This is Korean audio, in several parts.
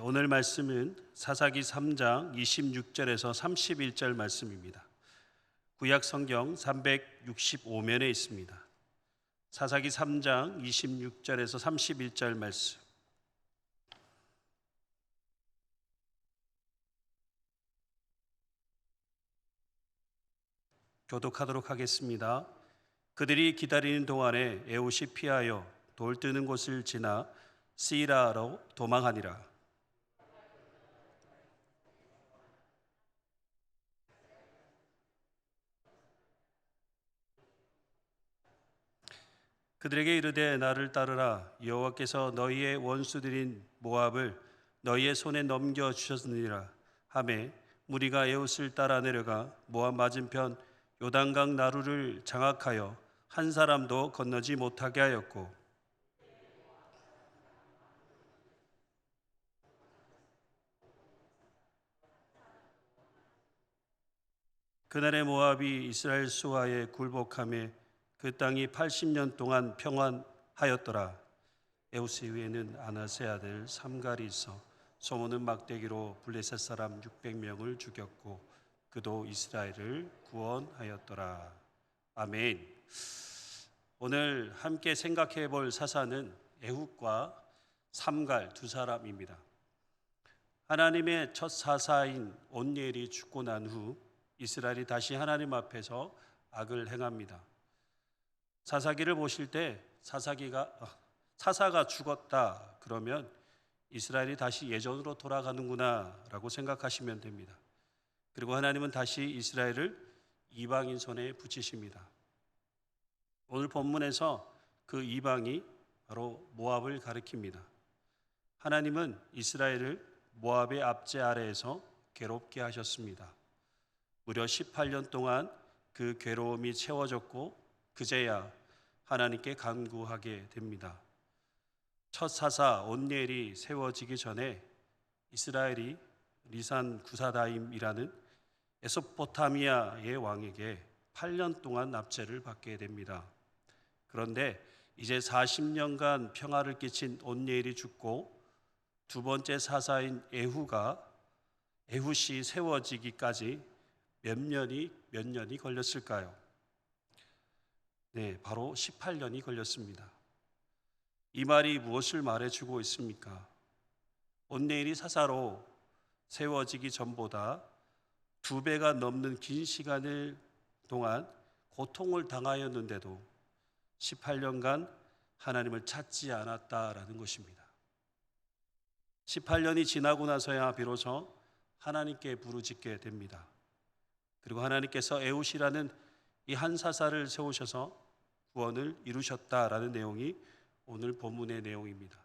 오늘 말씀은 사사기 3장 26절에서 31절 말씀입니다. 구약 성경 365면에 있습니다. 사사기 3장 26절에서 31절 말씀. 교독하도록 하겠습니다. 그들이 기다리는 동안에 에훗이 피하여 돌 뜨는 곳을 지나 스이라로 도망하니라. 그들에게 이르되 나를 따르라. 여호와께서 너희의 원수들인 모압을 너희의 손에 넘겨 주셨느니라 하매 무리가 에훗을 따라 내려가 모압 맞은편 요단강 나루를 장악하여 한 사람도 건너지 못하게 하였고, 그날의 모압이 이스라엘 수하에 굴복하며 그 땅이 80년 동안 평안하였더라. 에훗 이후에는 아나세 아들 삼갈이 있어 소모는 막대기로 블레셋 사람 600명을 죽였고 그도 이스라엘을 구원하였더라. 아멘. 오늘 함께 생각해 볼 사사는 에훗과 삼갈 두 사람입니다. 하나님의 첫 사사인 온니엘이 죽고 난 후 이스라엘이 다시 하나님 앞에서 악을 행합니다. 사사기를 보실 때 사사가 죽었다 그러면 이스라엘이 다시 예전으로 돌아가는구나 라고 생각하시면 됩니다. 그리고 하나님은 다시 이스라엘을 이방인 손에 붙이십니다. 오늘 본문에서 그 이방이 바로 모압을 가리킵니다. 하나님은 이스라엘을 모압의 압제 아래에서 괴롭게 하셨습니다. 무려 18년 동안 그 괴로움이 채워졌고 그제야 하나님께 간구하게 됩니다. 첫 사사 온니엘이 세워지기 전에 이스라엘이 리산 구사다임이라는 에소포타미아의 왕에게 8년 동안 납제를 받게 됩니다. 그런데 이제 40년간 평화를 끼친 온니엘이 죽고 두 번째 사사인 에훗이 세워지기까지 몇 년이 걸렸을까요? 네, 바로 18년이 걸렸습니다. 이 말이 무엇을 말해주고 있습니까? 온니엘이 사사로 세워지기 전보다 2배가 넘는 긴 시간을 동안 고통을 당하였는데도 18년간 하나님을 찾지 않았다라는 것입니다. 18년이 지나고 나서야 비로소 하나님께 부르짖게 됩니다. 그리고 하나님께서 에훗이라는 이 한 사사를 세우셔서 구원을 이루셨다라는 내용이 오늘 본문의 내용입니다.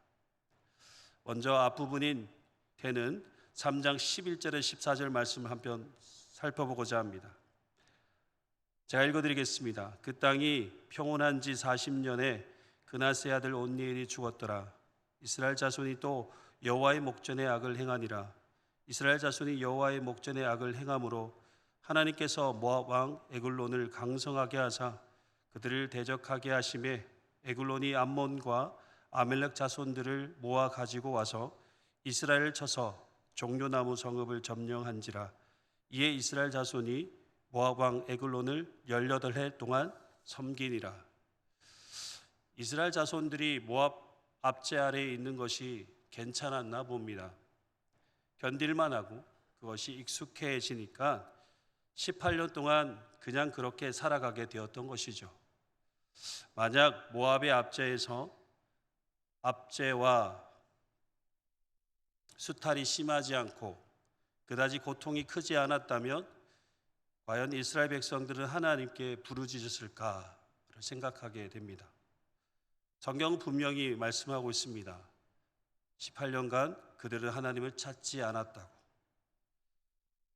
먼저 앞부분인 되는 3장 11절에 14절 말씀을 한편 살펴보고자 합니다. 제가 읽어드리겠습니다. 그 땅이 평온한 지 40년에 그나스의 아들 온니엘이 죽었더라. 이스라엘 자손이 또 여호와의 목전에 악을 행하니라. 이스라엘 자손이 여호와의 목전에 악을 행함으로 하나님께서 모압 왕 에글론을 강성하게 하사 그들을 대적하게 하심에 에글론이 암몬과 아멜렉 자손들을 모아 가지고 와서 이스라엘을 쳐서 종려나무 성읍을 점령한지라. 이에 이스라엘 자손이 모압 왕 에글론을 18해 동안 섬기니라. 이스라엘 자손들이 모압 압제 아래에 있는 것이 괜찮았나 봅니다. 견딜만 하고 그것이 익숙해지니까 18년 동안 그냥 그렇게 살아가게 되었던 것이죠. 만약 모압의 압제와 수탈이 심하지 않고 그다지 고통이 크지 않았다면 과연 이스라엘 백성들은 하나님께 부르짖었을까를 생각하게 됩니다. 성경은 분명히 말씀하고 있습니다. 18년간 그들은 하나님을 찾지 않았다고.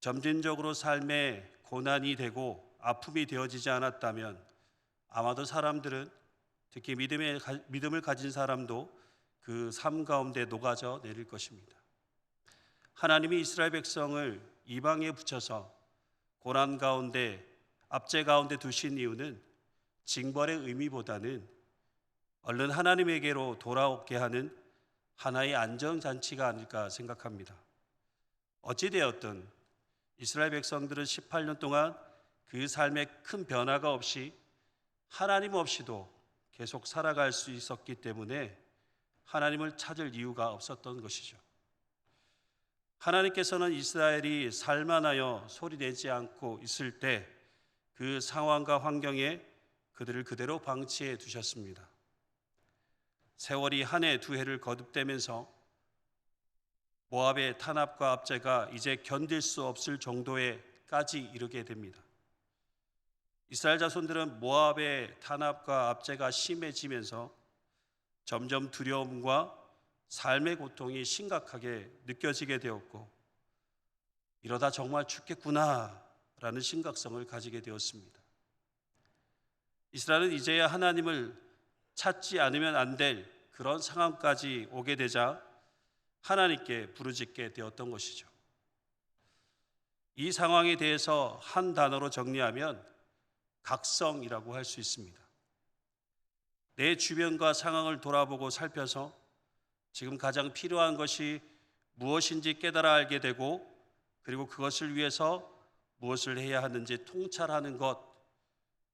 점진적으로 삶에 고난이 되고 아픔이 되어지지 않았다면 아마도 사람들은, 특히 믿음을 가진 사람도 그 삶 가운데 녹아져 내릴 것입니다. 하나님이 이스라엘 백성을 이방에 붙여서 고난 가운데, 압제 가운데 두신 이유는 징벌의 의미보다는 얼른 하나님에게로 돌아오게 하는 하나의 안정잔치가 아닐까 생각합니다. 어찌되었든 이스라엘 백성들은 18년 동안 그 삶에 큰 변화가 없이 하나님 없이도 계속 살아갈 수 있었기 때문에 하나님을 찾을 이유가 없었던 것이죠. 하나님께서는 이스라엘이 살만하여 소리내지 않고 있을 때 그 상황과 환경에 그들을 그대로 방치해 두셨습니다. 세월이 한 해 두 해를 거듭되면서 모압의 탄압과 압제가 이제 견딜 수 없을 정도에까지 이르게 됩니다. 이스라엘 자손들은 모압의 탄압과 압제가 심해지면서 점점 두려움과 삶의 고통이 심각하게 느껴지게 되었고, 이러다 정말 죽겠구나라는 심각성을 가지게 되었습니다. 이스라엘은 이제야 하나님을 찾지 않으면 안 될 그런 상황까지 오게 되자 하나님께 부르짖게 되었던 것이죠. 이 상황에 대해서 한 단어로 정리하면 각성이라고 할 수 있습니다. 내 주변과 상황을 돌아보고 살펴서 지금 가장 필요한 것이 무엇인지 깨달아 알게 되고, 그리고 그것을 위해서 무엇을 해야 하는지 통찰하는 것,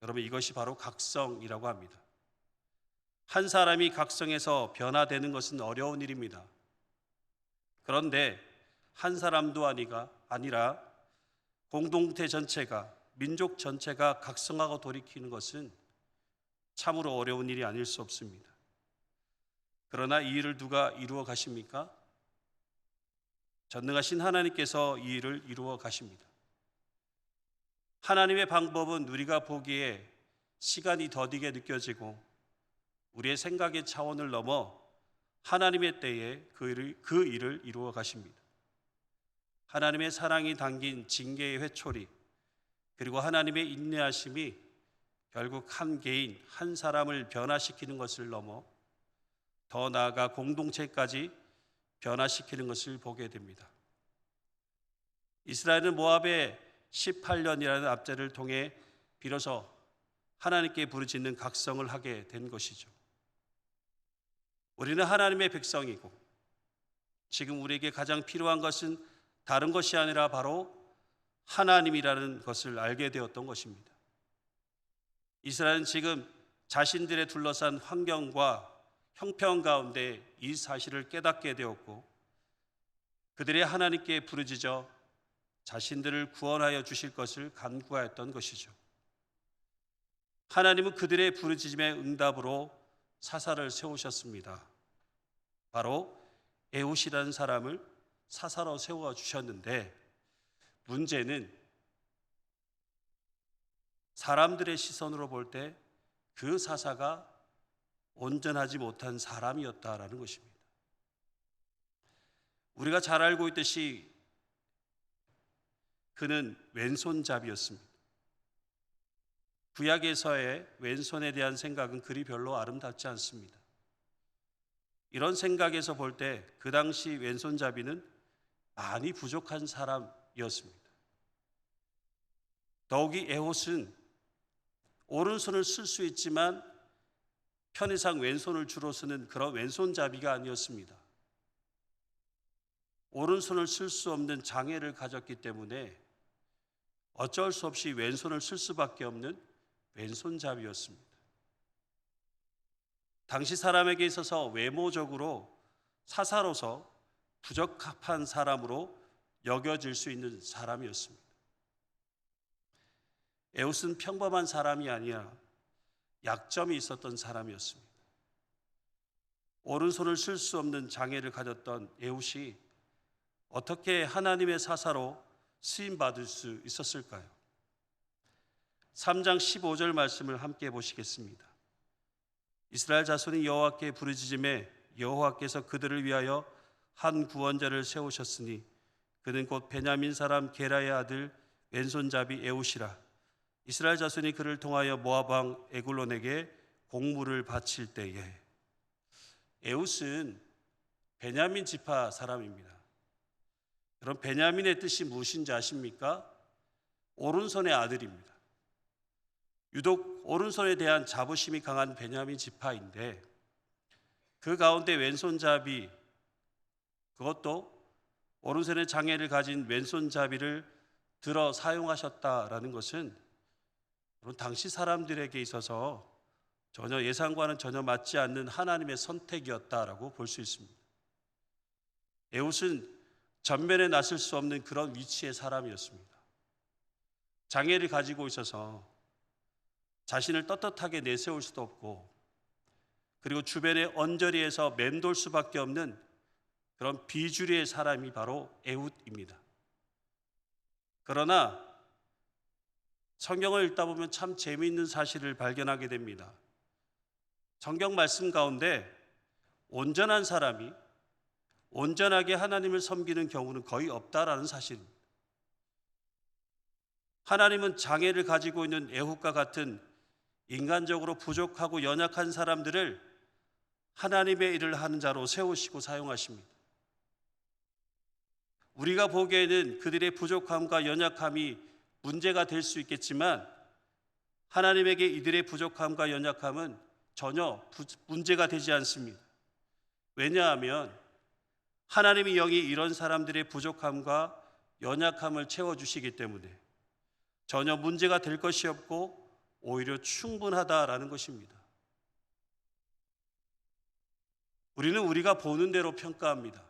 여러분 이것이 바로 각성이라고 합니다. 한 사람이 각성해서 변화되는 것은 어려운 일입니다. 그런데 한 사람도 아니라 공동체 전체가, 민족 전체가 각성하고 돌이키는 것은 참으로 어려운 일이 아닐 수 없습니다. 그러나 이 일을 누가 이루어 가십니까? 전능하신 하나님께서 이 일을 이루어 가십니다. 하나님의 방법은 우리가 보기에 시간이 더디게 느껴지고 우리의 생각의 차원을 넘어 하나님의 때에 그 일을 이루어 가십니다. 하나님의 사랑이 담긴 징계의 회초리, 그리고 하나님의 인내하심이 결국 한 개인, 한 사람을 변화시키는 것을 넘어 더 나아가 공동체까지 변화시키는 것을 보게 됩니다. 이스라엘은 모압의 18년이라는 압제를 통해 비로소 하나님께 부르짖는 각성을 하게 된 것이죠. 우리는 하나님의 백성이고 지금 우리에게 가장 필요한 것은 다른 것이 아니라 바로 하나님이라는 것을 알게 되었던 것입니다. 이스라엘은 지금 자신들의 둘러싼 환경과 형편 가운데 이 사실을 깨닫게 되었고, 그들의 하나님께 부르짖어 자신들을 구원하여 주실 것을 간구하였던 것이죠. 하나님은 그들의 부르짖음의 응답으로 사사를 세우셨습니다. 바로 에훗이라는 사람을 사사로 세워주셨는데, 문제는 사람들의 시선으로 볼 때 그 사사가 온전하지 못한 사람이었다라는 것입니다. 우리가 잘 알고 있듯이 그는 왼손잡이였습니다. 구약에서의 왼손에 대한 생각은 그리 별로 아름답지 않습니다. 이런 생각에서 볼 때 그 당시 왼손잡이는 많이 부족한 사람이었습니다. 더욱이 에훗은 오른손을 쓸 수 있지만 편의상 왼손을 주로 쓰는 그런 왼손잡이가 아니었습니다. 오른손을 쓸 수 없는 장애를 가졌기 때문에 어쩔 수 없이 왼손을 쓸 수밖에 없는 왼손잡이였습니다. 당시 사람에게 있어서 외모적으로 사사로서 부적합한 사람으로 여겨질 수 있는 사람이었습니다. 에훗은 평범한 사람이 아니라 약점이 있었던 사람이었습니다. 오른손을 쓸 수 없는 장애를 가졌던 에훗이 어떻게 하나님의 사사로 쓰임받을 수 있었을까요? 3장 15절 말씀을 함께 보시겠습니다. 이스라엘 자손이 여호와께 부르짖음에 여호와께서 그들을 위하여 한 구원자를 세우셨으니 그는 곧 베냐민 사람 게라의 아들 왼손잡이 에훗이라. 이스라엘 자손이 그를 통하여 모압 왕 에글론에게 공물을 바칠 때에. 에훗은 베냐민 지파 사람입니다. 그럼 베냐민의 뜻이 무엇인지 아십니까? 오른손의 아들입니다. 유독 오른손에 대한 자부심이 강한 베냐민 지파인데, 그 가운데 왼손잡이 그것도 오른손에 장애를 가진 왼손잡이를 들어 사용하셨다라는 것은 물론 당시 사람들에게 있어서 전혀 예상과는 전혀 맞지 않는 하나님의 선택이었다라고 볼 수 있습니다. 에훗은 전면에 나설 수 없는 그런 위치의 사람이었습니다. 장애를 가지고 있어서 자신을 떳떳하게 내세울 수도 없고, 그리고 주변의 언저리에서 맴돌 수밖에 없는 그런 비주류의 사람이 바로 에훗입니다. 그러나 성경을 읽다 보면 참 재미있는 사실을 발견하게 됩니다. 성경 말씀 가운데 온전한 사람이 온전하게 하나님을 섬기는 경우는 거의 없다라는 사실입니다. 하나님은 장애를 가지고 있는 에훗과 같은 인간적으로 부족하고 연약한 사람들을 하나님의 일을 하는 자로 세우시고 사용하십니다. 우리가 보기에는 그들의 부족함과 연약함이 문제가 될 수 있겠지만, 하나님에게 이들의 부족함과 연약함은 전혀 문제가 되지 않습니다. 왜냐하면 하나님의 영이 이런 사람들의 부족함과 연약함을 채워주시기 때문에 전혀 문제가 될 것이 없고 오히려 충분하다라는 것입니다. 우리는 우리가 보는 대로 평가합니다.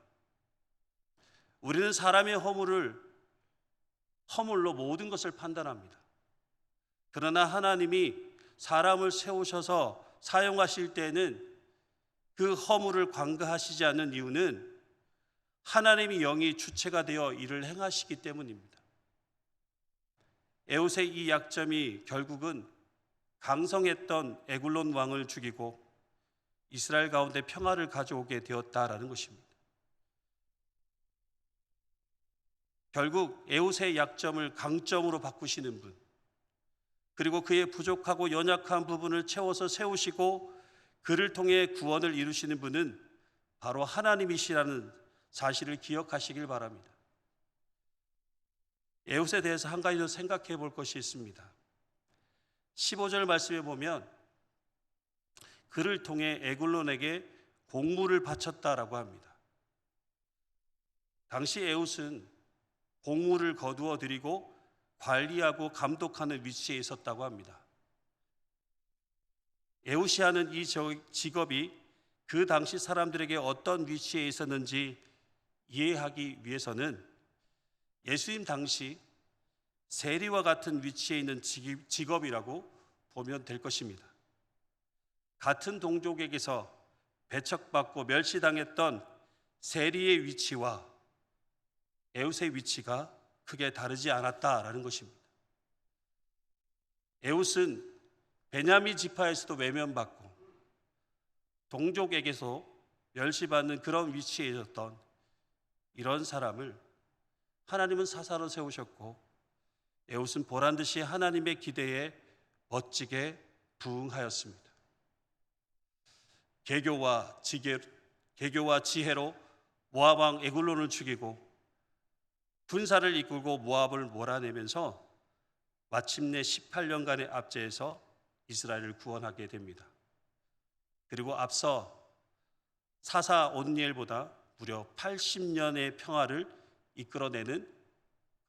우리는 사람의 허물로 모든 것을 판단합니다. 그러나 하나님이 사람을 세우셔서 사용하실 때는 그 허물을 관가하시지 않는 이유는 하나님의 영이 주체가 되어 일을 행하시기 때문입니다. 에훗의 이 약점이 결국은 강성했던 에굴론 왕을 죽이고 이스라엘 가운데 평화를 가져오게 되었다라는 것입니다. 결국 에훗의 약점을 강점으로 바꾸시는 분, 그리고 그의 부족하고 연약한 부분을 채워서 세우시고 그를 통해 구원을 이루시는 분은 바로 하나님이시라는 사실을 기억하시길 바랍니다. 에훗에 대해서 한 가지 더 생각해 볼 것이 있습니다. 15절 말씀에 보면 그를 통해 에굴론에게 공물을 바쳤다라고 합니다. 당시 에훗은 공물을 거두어 드리고 관리하고 감독하는 위치에 있었다고 합니다. 에훗이 하는 이 직업이 그 당시 사람들에게 어떤 위치에 있었는지 이해하기 위해서는 예수님 당시 세리와 같은 위치에 있는 직업이라고 보면 될 것입니다. 같은 동족에게서 배척받고 멸시당했던 세리의 위치와 에훗의 위치가 크게 다르지 않았다라는 것입니다. 에훗은 베냐민 지파에서도 외면받고 동족에게서 멸시받는 그런 위치에 있었던 이런 사람을 하나님은 사사로 세우셨고, 에훗은 보란듯이 하나님의 기대에 멋지게 부응하였습니다. 계교와 지혜로 모압 왕 에굴론을 죽이고 군사를 이끌고 모압을 몰아내면서 마침내 18년간의 압제에서 이스라엘을 구원하게 됩니다. 그리고 앞서 사사 온니엘보다 무려 80년의 평화를 이끌어내는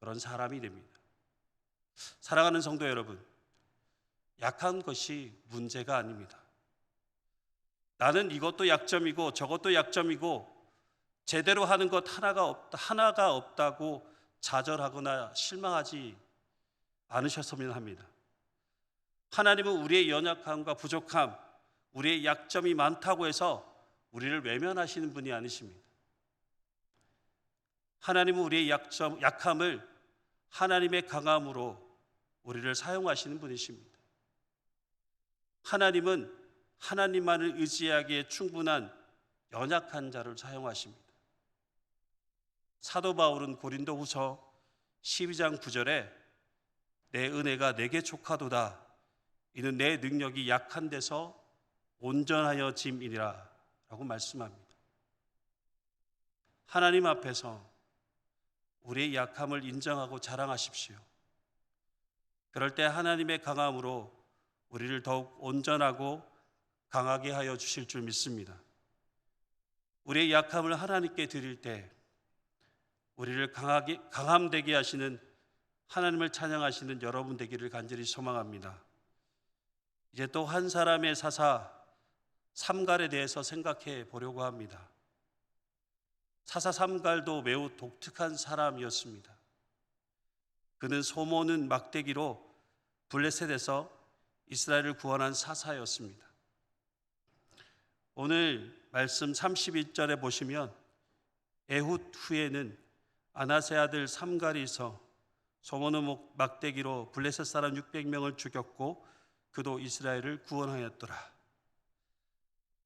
그런 사람이 됩니다. 사랑하는 성도 여러분, 약한 것이 문제가 아닙니다. 나는 이것도 약점이고 저것도 약점이고 제대로 하는 것 하나가 없다고 좌절하거나 실망하지 않으셨으면 합니다. 하나님은 우리의 연약함과 부족함, 우리의 약점이 많다고 해서 우리를 외면하시는 분이 아니십니다. 하나님은 우리의 약함을 하나님의 강함으로 우리를 사용하시는 분이십니다. 하나님은 하나님만을 의지하기에 충분한 연약한 자를 사용하십니다. 사도 바울은 고린도후서 12장 9절에 내 은혜가 내게 족하도다. 이는 내 능력이 약한 데서 온전하여 짐이니라 라고 말씀합니다. 하나님 앞에서 우리의 약함을 인정하고 자랑하십시오. 그럴 때 하나님의 강함으로 우리를 더욱 온전하고 강하게 하여 주실 줄 믿습니다. 우리의 약함을 하나님께 드릴 때 우리를 강함되게 하시는 하나님을 찬양하시는 여러분 되기를 간절히 소망합니다. 이제 또 한 사람의 사사 삼갈에 대해서 생각해 보려고 합니다. 사사 삼갈도 매우 독특한 사람이었습니다. 그는 소모는 막대기로 블레셋에서 이스라엘을 구원한 사사였습니다. 오늘 말씀 31절에 보시면 에훗 후에는 아나세 아들 삼갈이 있어 소모는 막대기로 블레셋 사람 600명을 죽였고 그도 이스라엘을 구원하였더라.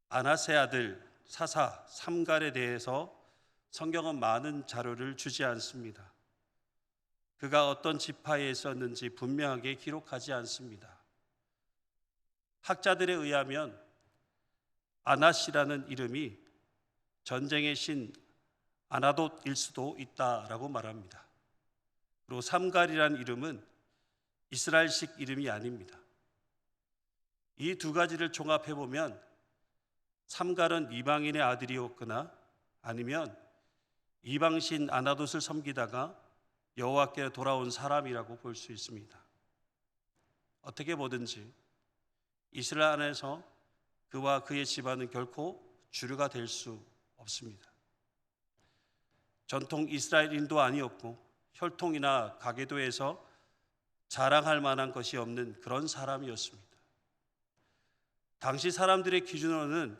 아나세 아들 사사 삼갈에 대해서 성경은 많은 자료를 주지 않습니다. 그가 어떤 지파에 있었는지 분명하게 기록하지 않습니다. 학자들에 의하면 아낫이라는 이름이 전쟁의 신 아나돗일 수도 있다라고 말합니다. 그리고 삼갈이라는 이름은 이스라엘식 이름이 아닙니다. 이 두 가지를 종합해 보면 삼갈은 이방인의 아들이었거나 아니면 이방신 아나돗을 섬기다가 여호와께 돌아온 사람이라고 볼 수 있습니다. 어떻게 보든지 이스라엘 안에서 그와 그의 집안은 결코 주류가 될 수 없습니다. 전통 이스라엘인도 아니었고 혈통이나 가계도에서 자랑할 만한 것이 없는 그런 사람이었습니다. 당시 사람들의 기준으로는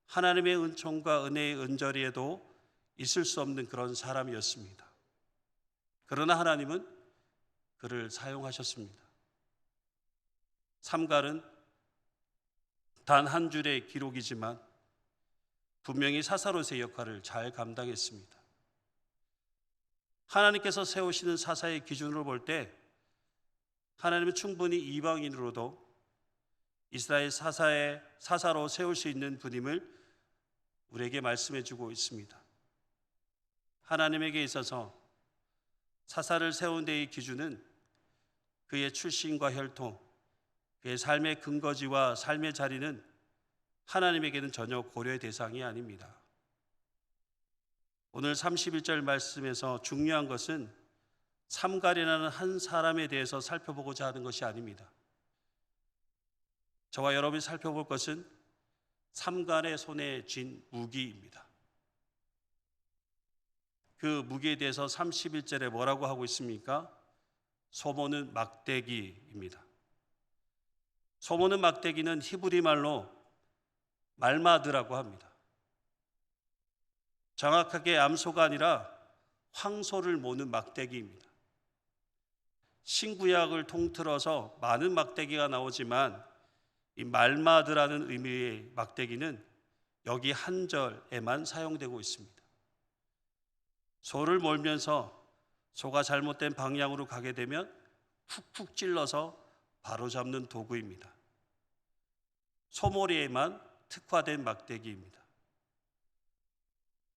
하나님의 은총과 은혜의 은저리에도 있을 수 없는 그런 사람이었습니다. 그러나 하나님은 그를 사용하셨습니다. 삼갈은 단 한 줄의 기록이지만 분명히 사사로서의 역할을 잘 감당했습니다. 하나님께서 세우시는 사사의 기준으로 볼 때 하나님은 충분히 이방인으로도 이스라엘 사사로 세울 수 있는 분임을 우리에게 말씀해 주고 있습니다. 하나님에게 있어서 사사를 세운 데의 기준은 그의 출신과 혈통, 그의 삶의 근거지와 삶의 자리는 하나님에게는 전혀 고려의 대상이 아닙니다. 오늘 31절 말씀에서 중요한 것은 삼갈이라는 한 사람에 대해서 살펴보고자 하는 것이 아닙니다. 저와 여러분이 살펴볼 것은 삼갈의 손에 쥔 무기입니다. 그 무기에 대해서 31절에 뭐라고 하고 있습니까? 소모는 막대기입니다. 소모는 막대기는 히브리 말로 말마드라고 합니다. 정확하게 암소가 아니라 황소를 모는 막대기입니다. 신구약을 통틀어서 많은 막대기가 나오지만 이 말마드라는 의미의 막대기는 여기 한 절에만 사용되고 있습니다. 소를 몰면서 소가 잘못된 방향으로 가게 되면 훅훅 찔러서 바로잡는 도구입니다. 소몰이에만 특화된 막대기입니다.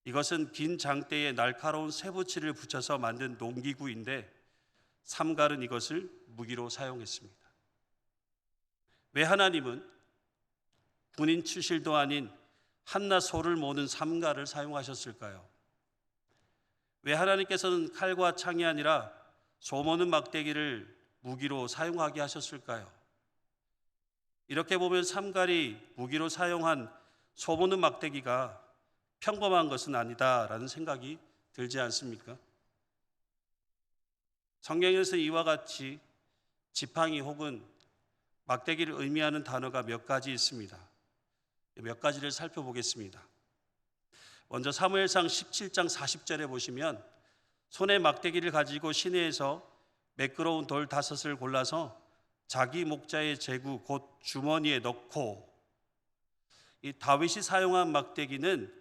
이것은 긴 장대에 날카로운 쇠붙이를 붙여서 만든 농기구인데 삼갈은 이것을 무기로 사용했습니다. 왜 하나님은 군인 출신도 아닌 한낱 소를 모는 삼갈을 사용하셨을까요? 왜 하나님께서는 칼과 창이 아니라 소 모는 막대기를 무기로 사용하게 하셨을까요? 이렇게 보면 삼갈이 무기로 사용한 소 모는 막대기가 평범한 것은 아니다라는 생각이 들지 않습니까? 성경에서 이와 같이 지팡이 혹은 막대기를 의미하는 단어가 몇 가지 있습니다. 몇 가지를 살펴보겠습니다. 먼저 사무엘상 17장 40절에 보시면 손에 막대기를 가지고 시내에서 매끄러운 돌 5을 골라서 자기 목자의 제구 곧 주머니에 넣고, 이 다윗이 사용한 막대기는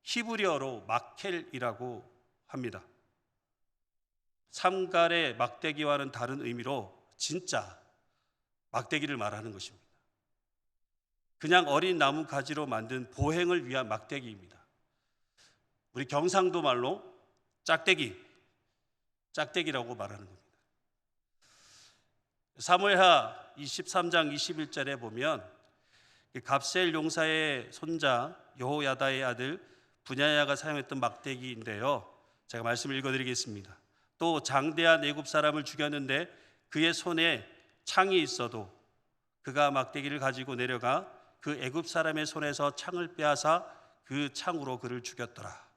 히브리어로 마켈이라고 합니다. 삼갈의 막대기와는 다른 의미로 진짜 막대기를 말하는 것입니다. 그냥 어린 나무 가지로 만든 보행을 위한 막대기입니다. 우리 경상도 말로 짝대기라고 말하는 겁니다. 사무엘하 23장 21절에 보면 갑셀 용사의 손자 여호야다의 아들 분야야가 사용했던 막대기인데요. 제가 말씀을 읽어드리겠습니다. 또 장대한 애굽 사람을 죽였는데 그의 손에 창이 있어도 그가 막대기를 가지고 내려가 그 애굽 사람의 손에서 창을 빼앗아 그 창으로 그를 죽였더라.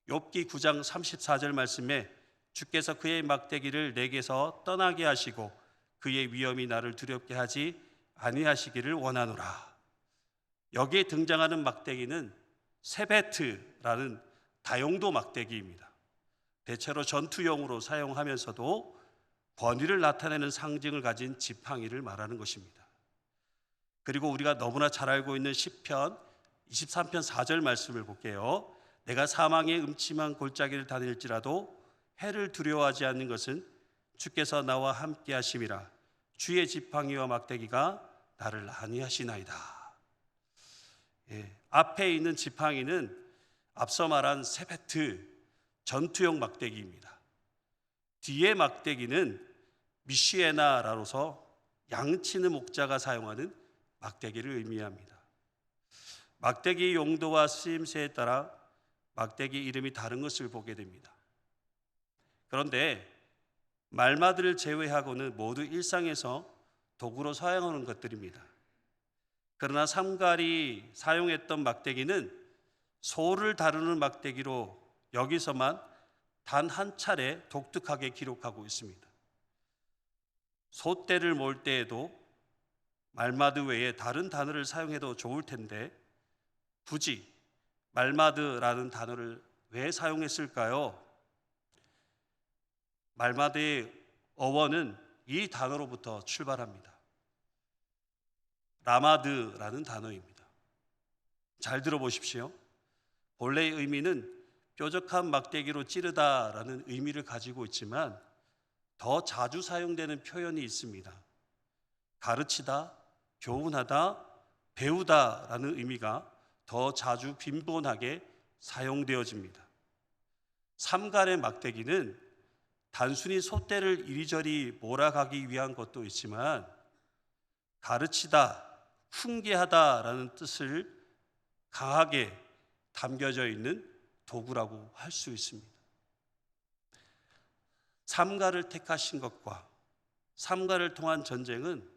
욥기 9장 34절 말씀에 주께서 그의 막대기를 내게서 떠나게 하시고 그의 위엄이 나를 두렵게 하지 아니하시기를 원하노라. 여기에 등장하는 막대기는 세베트라는 다용도 막대기입니다. 대체로 전투용으로 사용하면서도 권위를 나타내는 상징을 가진 지팡이를 말하는 것입니다. 그리고 우리가 너무나 잘 알고 있는 시편 23편 4절 말씀을 볼게요. 내가 사망의 음침한 골짜기를 다닐지라도 해를 두려워하지 않는 것은 주께서 나와 함께 하심이라. 주의 지팡이와 막대기가 나를 안위하시나이다. 앞에 있는 지팡이는 앞서 말한 세베트 전투용 막대기입니다. 뒤에 막대기는 미시에나라로서 양치는 목자가 사용하는 막대기를 의미합니다. 막대기 용도와 쓰임새에 따라 막대기 이름이 다른 것을 보게 됩니다. 그런데 말마들을 제외하고는 모두 일상에서 도구로 사용하는 것들입니다. 그러나 삼갈이 사용했던 막대기는 소를 다루는 막대기로 여기서만 단 한 차례 독특하게 기록하고 있습니다. 소떼를 몰 때에도 말마드 외에 다른 단어를 사용해도 좋을 텐데 굳이 말마드라는 단어를 왜 사용했을까요? 말마드의 어원은 이 단어로부터 출발합니다. 라마드라는 단어입니다. 잘 들어보십시오. 본래의 의미는 뾰족한 막대기로 찌르다라는 의미를 가지고 있지만 더 자주 사용되는 표현이 있습니다. 가르치다, 교훈하다, 배우다라는 의미가 더 자주 빈번하게 사용되어집니다. 삼갈의 막대기는 단순히 소떼를 이리저리 몰아가기 위한 것도 있지만 가르치다, 훈계하다라는 뜻을 강하게 담겨져 있는 도구라고 할 수 있습니다. 삼갈을 택하신 것과 삼갈을 통한 전쟁은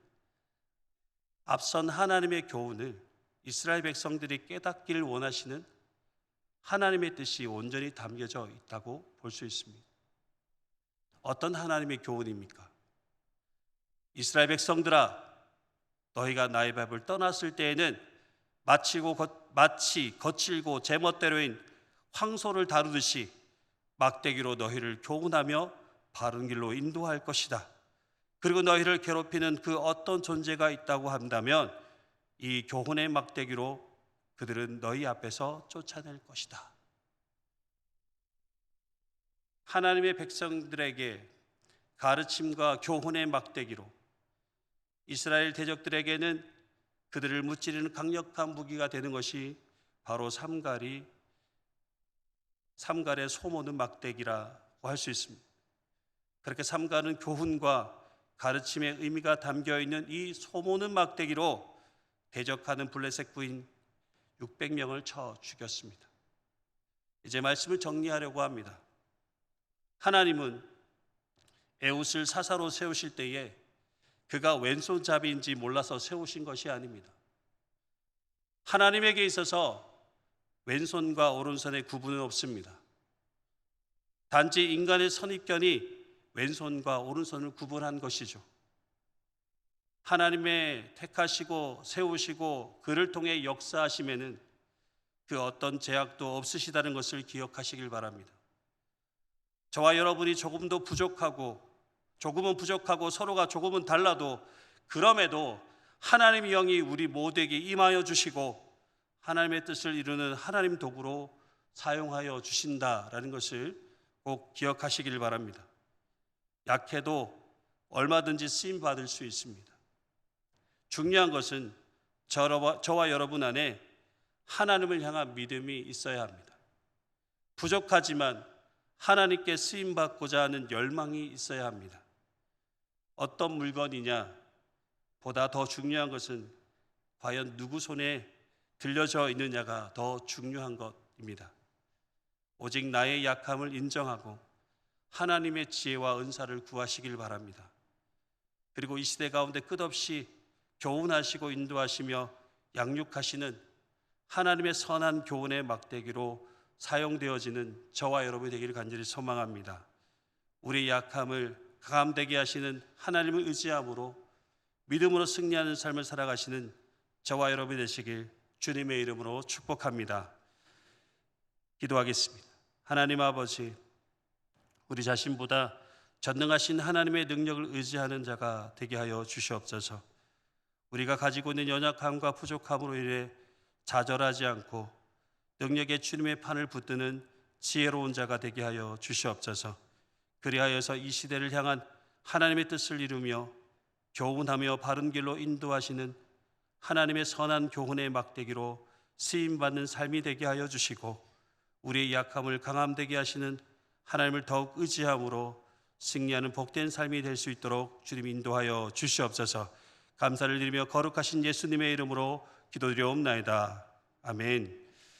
앞선 하나님의 교훈을 이스라엘 백성들이 깨닫기를 원하시는 하나님의 뜻이 온전히 담겨져 있다고 볼 수 있습니다. 어떤 하나님의 교훈입니까? 이스라엘 백성들아, 너희가 나의 밟을 떠났을 때에는 마치 거칠고 제멋대로인 황소를 다루듯이 막대기로 너희를 교훈하며 바른 길로 인도할 것이다. 그리고 너희를 괴롭히는 그 어떤 존재가 있다고 한다면 이 교훈의 막대기로 그들은 너희 앞에서 쫓아낼 것이다. 하나님의 백성들에게 가르침과 교훈의 막대기로 이스라엘 대적들에게는 그들을 무찌르는 강력한 무기가 되는 것이 바로 삼갈의 소모는 막대기라고 할 수 있습니다. 그렇게 삼갈은 교훈과 가르침의 의미가 담겨있는 이 소모는 막대기로 대적하는 블레셋 부인 600명을 쳐 죽였습니다. 이제 말씀을 정리하려고 합니다. 하나님은 에훗을 사사로 세우실 때에 그가 왼손잡이인지 몰라서 세우신 것이 아닙니다. 하나님에게 있어서 왼손과 오른손의 구분은 없습니다. 단지 인간의 선입견이 왼손과 오른손을 구분한 것이죠. 하나님의 택하시고 세우시고 그를 통해 역사하심에는 그 어떤 제약도 없으시다는 것을 기억하시길 바랍니다. 저와 여러분이 조금은 부족하고 서로가 조금은 달라도 그럼에도 하나님의 영이 우리 모두에게 임하여 주시고 하나님의 뜻을 이루는 하나님 도구로 사용하여 주신다라는 것을 꼭 기억하시길 바랍니다. 약해도 얼마든지 쓰임 받을 수 있습니다. 중요한 것은 저와 여러분 안에 하나님을 향한 믿음이 있어야 합니다. 부족하지만 하나님께 쓰임 받고자 하는 열망이 있어야 합니다. 어떤 물건이냐 보다 더 중요한 것은 과연 누구 손에 들려져 있느냐가 더 중요한 것입니다. 오직 나의 약함을 인정하고 하나님의 지혜와 은사를 구하시길 바랍니다. 그리고 이 시대 가운데 끝없이 교훈하시고 인도하시며 양육하시는 하나님의 선한 교훈의 막대기로 사용되어지는 저와 여러분이 되기를 간절히 소망합니다. 우리의 약함을 강함되게 하시는 하나님을 의지함으로 믿음으로 승리하는 삶을 살아가시는 저와 여러분이 되시길 주님의 이름으로 축복합니다. 기도하겠습니다. 하나님 아버지, 우리 자신보다 전능하신 하나님의 능력을 의지하는 자가 되게 하여 주시옵소서. 우리가 가지고 있는 연약함과 부족함으로 인해 좌절하지 않고 능력의 주님의 판을 붙드는 지혜로운 자가 되게 하여 주시옵소서. 그리하여서 이 시대를 향한 하나님의 뜻을 이루며 교훈하며 바른 길로 인도하시는 하나님의 선한 교훈의 막대기로 쓰임받는 삶이 되게 하여 주시고 우리의 약함을 강함되게 하시는 하나님을 더욱 의지함으로 승리하는 복된 삶이 될 수 있도록 주님 인도하여 주시옵소서. 감사를 드리며 거룩하신 예수님의 이름으로 기도드리옵나이다. 아멘.